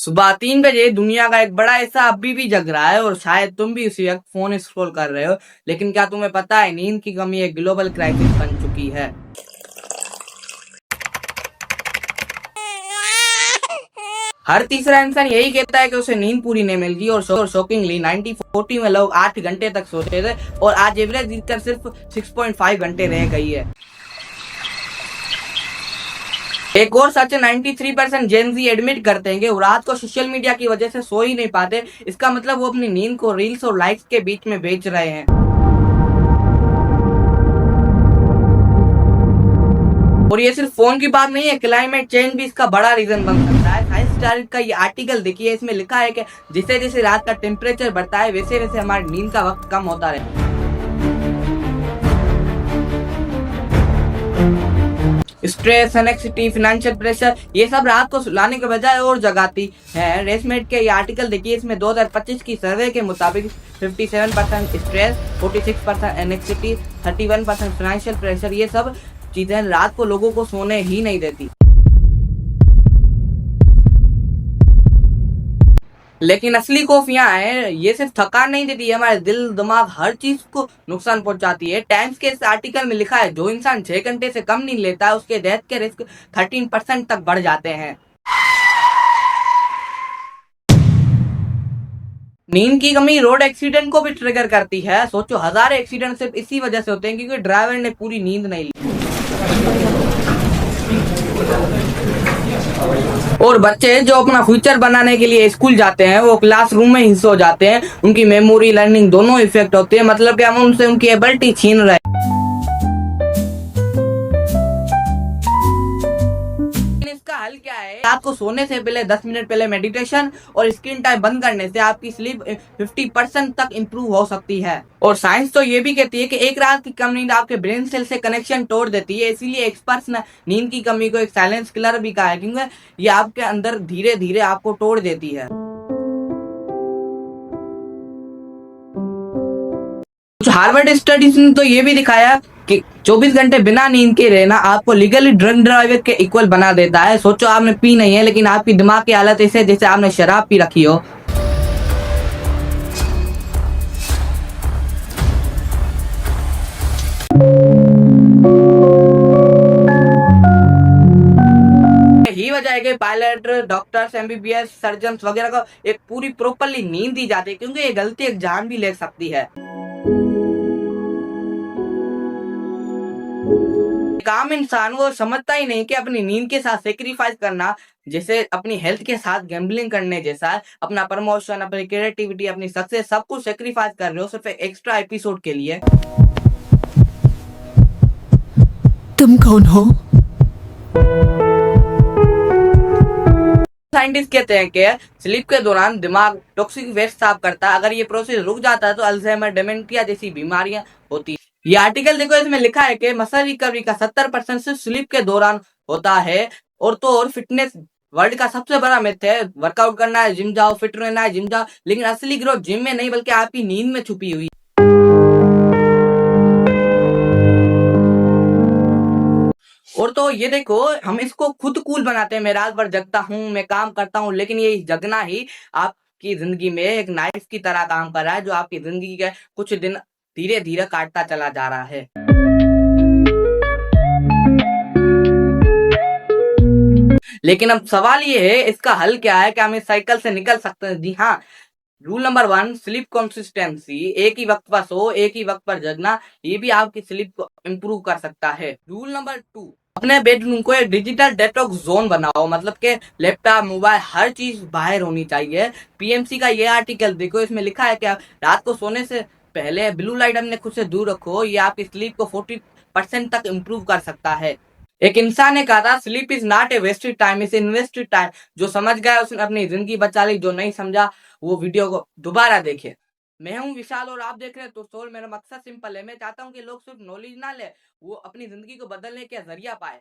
सुबह 3 बजे दुनिया का एक बड़ा हिस्सा अभी भी जग रहा है और शायद तुम भी उसी वक्त फोन स्क्रॉल कर रहे हो। लेकिन क्या तुम्हें पता है, नींद की कमी एक ग्लोबल क्राइसिस बन चुकी है। हर तीसरा इंसान यही कहता है कि उसे नींद पूरी नहीं मिलती और शॉकिंगली 1940 में लोग 8 घंटे तक सोते थे और आज एवरेज गिरकर सिर्फ 6.5 घंटे रह गई है। एक और सच 93% जेनजी एडमिट करते हैं कि वो रात को सोशल मीडिया की वजह से सो ही नहीं पाते। इसका मतलब वो अपनी नींद को रील्स और लाइक्स के बीच में बेच रहे हैं। और ये सिर्फ फोन की बात नहीं है, क्लाइमेट चेंज भी इसका बड़ा रीजन बन सकता है। साइंस स्टार का ये आर्टिकल देखिए, इसमें लिखा है कि जैसे जैसे रात का टेम्परेचर बढ़ता है वैसे वैसे हमारी नींद का वक्त कम होता है। स्ट्रेस, एनेक्सिटी, फाइनेंशियल प्रेशर, ये सब रात को सुलाने के बजाय और जगाती है। रेसमेट के ये आर्टिकल देखिए, इसमें 2025 की सर्वे के मुताबिक 57% स्ट्रेस, 46% एनेक्सिटी, 31% फाइनेंशियल प्रेशर, ये सब चीजें रात को लोगों को सोने ही नहीं देती। लेकिन असली खौफ यहाँ है, ये सिर्फ थकान नहीं देती है, हमारे दिल दिमाग हर चीज को नुकसान पहुंचाती है। टाइम्स के इस आर्टिकल में लिखा है, जो इंसान 6 घंटे से कम नींद लेता है उसके डेथ के रिस्क 13% तक बढ़ जाते हैं। नींद की कमी रोड एक्सीडेंट को भी ट्रिगर करती है। सोचो, 1000 एक्सीडेंट सिर्फ इसी वजह से होते हैं क्योंकि ड्राइवर ने पूरी नींद नहीं ली। और बच्चे जो अपना फ्यूचर बनाने के लिए स्कूल जाते हैं वो क्लासरूम में ही सो जाते हैं। उनकी मेमोरी, लर्निंग दोनों इफेक्ट होते हैं। मतलब कि हम उनसे उनकी एबिलिटी छीन रहे हैं। इसका हल क्या है? रात को सोने से पहले 10 मिनट पहले मेडिटेशन और स्क्रीन टाइम बंद करने से आपकी स्लीप 50% तक इंप्रूव हो सकती है। और साइंस तो ये भी कहती है कि एक रात की कम नींद आपके ब्रेन सेल से कनेक्शन तोड़ देती है। इसीलिए एक्सपर्ट्स ने नींद की कमी को एक साइलेंस किलर भी कहा है, क्योंकि ये आपके अंदर धीरे धीरे आपको तोड़ देती है। कुछ हार्वर्ड स्टडीज ने तो ये भी दिखाया कि 24 घंटे बिना नींद के रहना आपको लीगली ड्रग ड्राइवर के इक्वल बना देता है। सोचो, आपने पी नहीं है लेकिन आपकी दिमाग की हालत ऐसे जैसे आपने शराब पी रखी हो। यही वजह है कि पायलट, डॉक्टर्स, एमबीबीएस, सर्जन वगैरह को एक पूरी प्रॉपरली नींद दी जाती है, क्योंकि ये गलती एक जान भी ले सकती है। एक आम इंसान वो समझता ही नहीं कि अपनी नींद के साथ सेक्रीफाइस करना जैसे अपनी हेल्थ के साथ गैम्बलिंग करने जैसा है। अपना प्रमोशन, अपनी क्रिएटिविटी, अपनी सक्सेस, सब कुछ सेक्रीफाइस कर रहे हो सिर्फ एक एक्स्ट्रा एपिसोड के लिए। तुम कौन हो? साइंटिस्ट कहते हैं कि स्लीप के दौरान दिमाग टॉक्सिक वेस्ट साफ करता है। अगर ये प्रोसेस रुक जाता है तो अल्जाइमर, डिमेंशिया जैसी बीमारियां होती है। ये आर्टिकल देखो, इसमें लिखा है कि मसल रिकवरी का 70% सिर्फ स्लीप के दौरान होता है। और तो और फिटनेस वर्ल्ड का सबसे बड़ा मिथ है, वर्कआउट करना है, जिम जाओ, फिट रहना है, जिम जाओ, लेकिन असली ग्रोथ जिम में नहीं बल्कि आपकी नींद में छुपी हुई। और तो ये देखो, हम इसको खुद कूल बनाते हैं। मैं रात भर जगता हूँ, मैं काम करता हूँ, लेकिन ये जगना ही आपकी जिंदगी में एक नाइफ की तरह काम कर रहा है, जो आपकी जिंदगी के कुछ दिन धीरे धीरे काटता चला जा रहा है। लेकिन अब सवाल ये है, इसका हल क्या है? क्या हम इस साइकिल से निकल सकते हैं? जी हाँ। Rule number 1, sleep consistency. एक ही वक्त पर सो, एक ही वक्त पर जगना, ये भी आपकी स्लीप को इम्प्रूव कर सकता है। रूल नंबर 2, अपने बेडरूम को एक डिजिटल डेटॉक्स जोन बनाओ। मतलब के लैपटॉप, मोबाइल, हर चीज बाहर होनी चाहिए। पीएमसी का ये आर्टिकल देखो, इसमें लिखा है कि रात को सोने से पहले ब्लू लाइट अपने खुद से दूर रखो। ये आपकी स्लीप को 40% तक इम्प्रूव कर सकता है। एक इंसान ने कहा था, sleep is not a wasted time, is invested time. जो समझ गया उसने अपनी जिंदगी बचा ली, जो नहीं समझा वो वीडियो को दोबारा देखे। मैं हूं विशाल और आप देख रहे हैं तो सोल। मेरा मकसद सिंपल है, मैं चाहता हूं कि लोग सिर्फ नॉलेज ना ले, वो अपनी जिंदगी को बदलने का जरिया पाए।